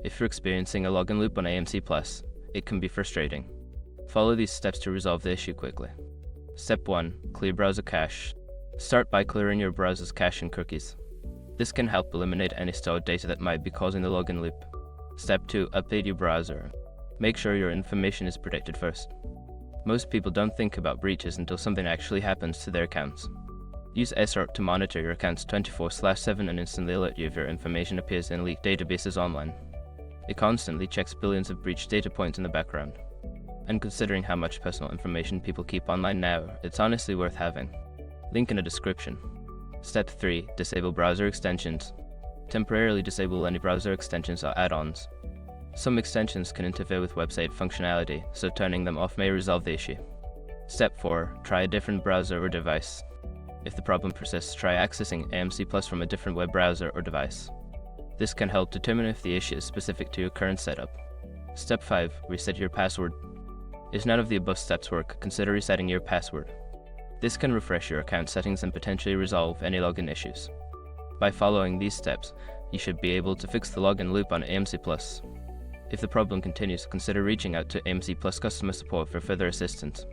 If you're experiencing a login loop on AMC Plus, it can be frustrating. Follow these steps to resolve the issue quickly. Step 1. Clear browser cache. Start by clearing your browser's cache and cookies. This can help eliminate any stored data that might be causing the login loop. Step 2. Update your browser. Make sure your information is protected first. Most people don't think about breaches until something actually happens to their accounts. Use SRT to monitor your accounts 24/7 and instantly alert you if your information appears in leaked databases online. It constantly checks billions of breached data points in the background. And considering how much personal information people keep online now, it's honestly worth having. Link in the description. Step 3. Disable browser extensions. Temporarily disable any browser extensions or add-ons. Some extensions can interfere with website functionality, so turning them off may resolve the issue. Step 4. Try a different browser or device. If the problem persists, try accessing AMC Plus from a different web browser or device. This can help determine if the issue is specific to your current setup. Step 5. Reset your password. If none of the above steps work, consider resetting your password. This can refresh your account settings and potentially resolve any login issues. By following these steps, you should be able to fix the login loop on AMC Plus. If the problem continues, consider reaching out to AMC Plus customer support for further assistance.